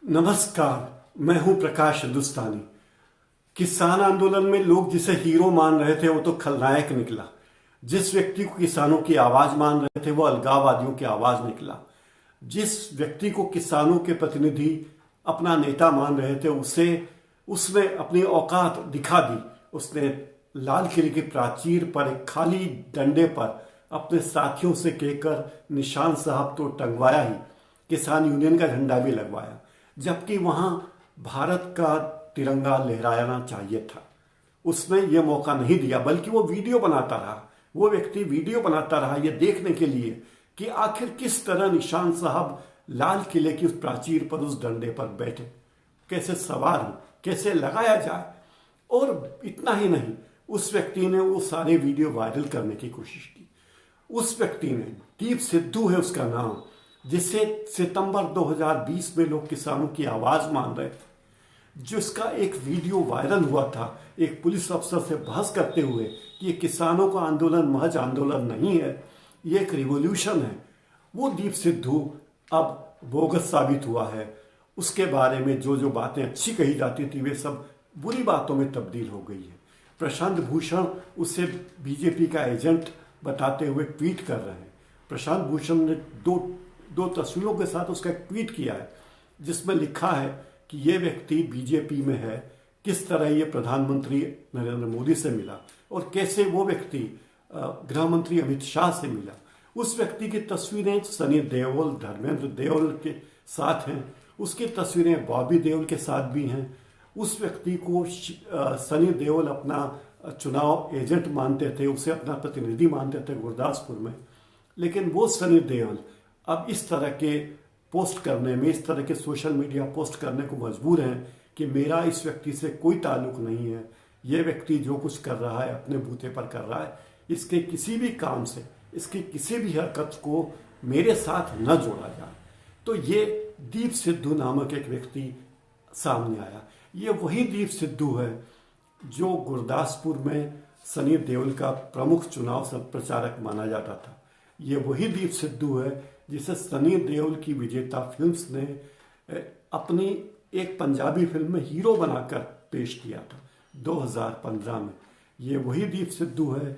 नमस्कार, मैं हूं प्रकाश हिंदुस्तानी। किसान आंदोलन में लोग जिसे हीरो मान रहे थे वो तो खलनायक निकला। जिस व्यक्ति को किसानों की आवाज मान रहे थे वो अलगाववादियों की आवाज निकला। जिस व्यक्ति को किसानों के प्रतिनिधि अपना नेता मान रहे थे उसने अपनी औकात दिखा दी। उसने लाल किले की प्राचीर पर एक खाली डंडे पर अपने साथियों से कहकर निशान साहब तो टंगवाया ही, किसान यूनियन का झंडा भी लगवाया, जबकि वहां भारत का तिरंगा लहराना चाहिए था। उसने ये मौका नहीं दिया, बल्कि वो वीडियो बनाता रहा। वो व्यक्ति वीडियो बनाता रहा ये देखने के लिए कि आखिर किस तरह निशान साहब लाल किले की उस प्राचीर पर उस डंडे पर बैठे, कैसे सवार हो, कैसे लगाया जाए। और इतना ही नहीं, उस व्यक्ति ने वो सारे वीडियो वायरल करने की कोशिश की। उस व्यक्ति ने, दीप सिद्धू है उसका नाम, जिसे सितंबर 2020 में लोग किसानों की आवाज मान रहे थे, जिसका एक वीडियो वायरल हुआ था एक पुलिस अफसर से बहस करते हुए कि ये किसानों का आंदोलन महज आंदोलन नहीं है, ये एक रिवॉल्यूशन है। वो दीप सिद्धू अब बोगस साबित हुआ है। उसके बारे में जो जो बातें अच्छी कही जाती थी वे सब बुरी बातों में तब्दील हो गई है। प्रशांत भूषण उसे बीजेपी का एजेंट बताते हुए ट्वीट कर रहे हैं। प्रशांत भूषण ने दो तस्वीरों के साथ उसका एक ट्वीट किया है जिसमें लिखा है कि ये व्यक्ति बीजेपी में है, किस तरह ये प्रधानमंत्री नरेंद्र मोदी से मिला और कैसे वो व्यक्ति गृह मंत्री अमित शाह से मिला। उस व्यक्ति की तस्वीरें सनी देओल, धर्मेंद्र देओल के साथ हैं, उसकी तस्वीरें बॉबी देओल के साथ भी हैं। उस व्यक्ति को सनी देओल अपना चुनाव एजेंट मानते थे, उसे अपना प्रतिनिधि मानते थे गुरदासपुर में। लेकिन वो सनी देओल अब इस तरह के पोस्ट करने में, इस तरह के सोशल मीडिया पोस्ट करने को मजबूर हैं कि मेरा इस व्यक्ति से कोई ताल्लुक नहीं है, ये व्यक्ति जो कुछ कर रहा है अपने बूते पर कर रहा है, इसके किसी भी काम से, इसकी किसी भी हरकत को मेरे साथ न जोड़ा जाए। तो ये दीप सिद्धू नामक एक व्यक्ति सामने आया। ये वही दीप सिद्धू है जो गुरदासपुर में सनी देओल का प्रमुख चुनाव प्रचारक माना जाता था। ये वही दीप सिद्धू है जिसे सनी देओल की विजेता फिल्म्स ने अपनी एक पंजाबी फिल्म में हीरो बनाकर पेश किया था 2015 में। ये वही दीप सिद्धू है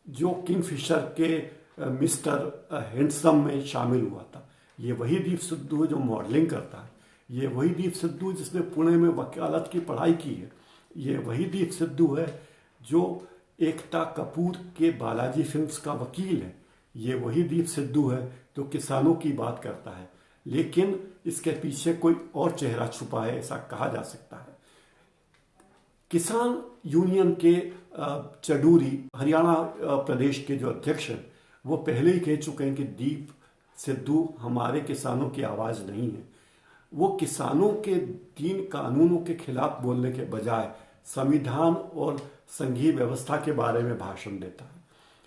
जो किंगफिशर के मिस्टर हैंडसम में शामिल हुआ था। ये वही दीप सिद्धू है जो मॉडलिंग करता है। ये वही दीप सिद्धू जिसने पुणे में वकालत की पढ़ाई की है। ये वही दीप सिद्धू है जो एकता कपूर के बालाजी फिल्म्स का वकील है। ये वही दीप सिद्धू है जो किसानों की बात करता है, लेकिन इसके पीछे कोई और चेहरा छुपा है ऐसा कहा जा सकता है। किसान यूनियन के चडूरी हरियाणा प्रदेश के जो अध्यक्ष हैं वो पहले ही कह चुके हैं कि दीप सिद्धू हमारे किसानों की आवाज नहीं है। वो किसानों के तीन कानूनों के खिलाफ बोलने के बजाय संविधान और संघीय व्यवस्था के बारे में भाषण देता है।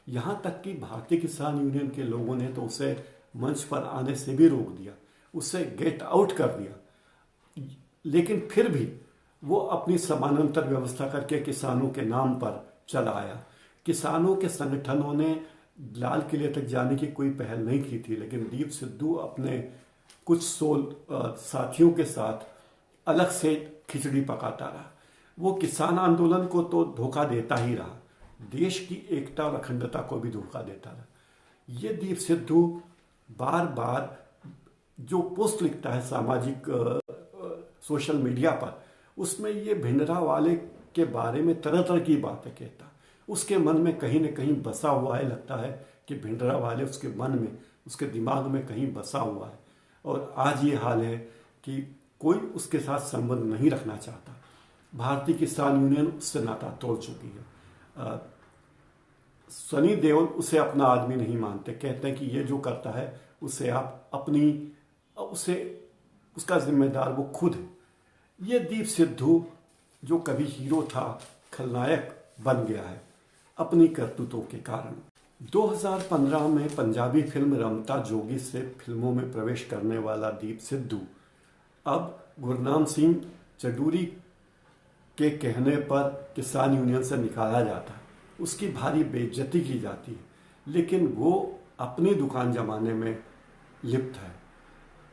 यहाँ तक कि भारतीय किसान यूनियन के लोगों ने तो उसे मंच पर आने से भी रोक दिया, उसे गेट आउट कर दिया। लेकिन फिर भी वो अपनी समानांतर व्यवस्था करके किसानों के नाम पर चला आया। किसानों के संगठनों ने लाल किले तक जाने की कोई पहल नहीं की थी, लेकिन दीप सिद्धू अपने कुछ साथियों के साथ अलग से खिचड़ी पकाता रहा। वो किसान आंदोलन को तो धोखा देता ही रहा, देश की एकता और अखंडता को भी धोखा देता रहा। ये दीप सिद्धू बार बार जो पोस्ट लिखता है सामाजिक सोशल मीडिया पर, उसमें ये भिंडरावाले के बारे में तरह तरह की बातें कहता है। उसके मन में कहीं न कहीं बसा हुआ है, लगता है कि भिंडरावाले उसके मन में, उसके दिमाग में कहीं बसा हुआ है। और आज ये हाल है कि कोई उसके साथ संबंध नहीं रखना चाहता। भारतीय किसान यूनियन उससे नाता तोड़ चुकी है। सनी देओल उसे अपना आदमी नहीं मानते, कहते हैं कि ये जो करता है उसे आप उसका जिम्मेदार वो खुद है। ये दीप सिद्धू जो कभी हीरो था, खलनायक बन गया है अपनी करतूतों के कारण। 2015 में पंजाबी फिल्म रमता जोगी से फिल्मों में प्रवेश करने वाला दीप सिद्धू अब गुरनाम सिंह चडूरी के कहने पर किसान यूनियन से निकाला जाता है, उसकी भारी बेइज्जती की जाती है, लेकिन वो अपनी दुकान जमाने में लिप्त है।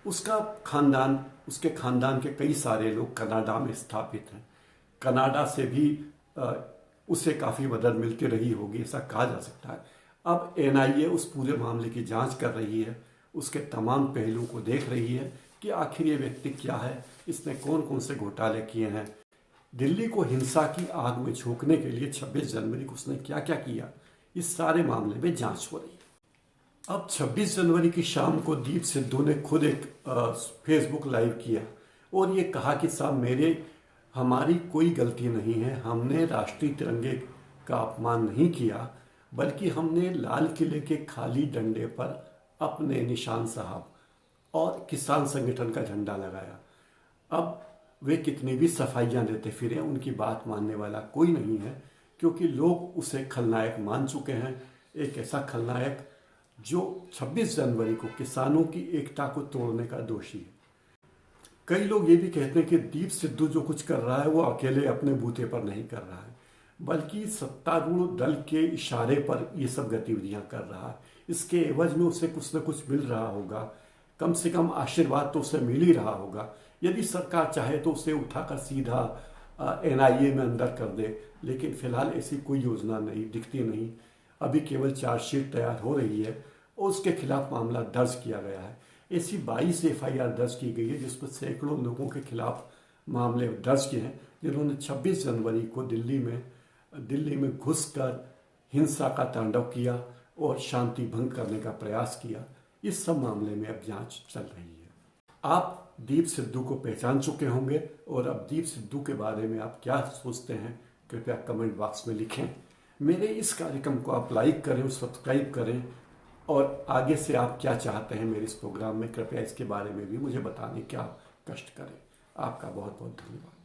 उसका खानदान उसके खानदान के कई सारे लोग कनाडा में स्थापित हैं। कनाडा से भी उसे काफ़ी मदद मिलती रही होगी, ऐसा कहा जा सकता है। अब एनआईए उस पूरे मामले की जांच कर रही है, उसके तमाम पहलुओं को देख रही है कि आखिर ये व्यक्ति क्या है, इसने कौन कौन से घोटाले किए हैं, दिल्ली को हिंसा की आग में झोंकने के लिए 26 जनवरी को उसने क्या क्या किया, इस सारे मामले में जांच हो रही है। अब 26 जनवरी की शाम को दीप सिद्धू ने खुद एक फेसबुक लाइव किया और ये कहा कि साहब हमारी कोई गलती नहीं है, हमने राष्ट्रीय तिरंगे का अपमान नहीं किया, बल्कि हमने लाल किले के खाली डंडे पर अपने निशान साहब और किसान संगठन का झंडा लगाया। अब वे कितनी भी सफाइयां देते फिरे, उनकी बात मानने वाला कोई नहीं है, क्योंकि लोग उसे खलनायक मान चुके हैं। एक ऐसा खलनायक जो 26 जनवरी को किसानों की एकता को तोड़ने का दोषी है। कई लोग ये भी कहते हैं कि दीप सिद्धू जो कुछ कर रहा है वो अकेले अपने बूते पर नहीं कर रहा है, बल्कि सत्तारूढ़ दल के इशारे पर ये सब गतिविधियां कर रहा है। इसके एवज में उसे कुछ न कुछ मिल रहा होगा, कम से कम आशीर्वाद तो उसे मिल ही रहा होगा। यदि सरकार चाहे तो उसे उठाकर सीधा एनआईए में अंदर कर दे, लेकिन फिलहाल ऐसी कोई योजना नहीं दिखती नहीं। अभी केवल चार्जशीट तैयार हो रही है और उसके खिलाफ मामला दर्ज किया गया है। ऐसी 22 एफआईआर दर्ज की गई है, जिसमें सैकड़ों लोगों के खिलाफ मामले दर्ज किए हैं, जिन्होंने 26 जनवरी को दिल्ली में घुसकर हिंसा का तांडव किया और शांति भंग करने का प्रयास किया। इस सब मामले में अब जांच चल रही है। आप दीप सिद्धू को पहचान चुके होंगे और अब दीप सिद्धू के बारे में आप क्या सोचते हैं, कृपया कमेंट बॉक्स में लिखें। मेरे इस कार्यक्रम को आप लाइक करें और सब्सक्राइब करें, और आगे से आप क्या चाहते हैं मेरे इस प्रोग्राम में, कृपया इसके बारे में भी मुझे बताने का कष्ट करें। आपका बहुत बहुत धन्यवाद।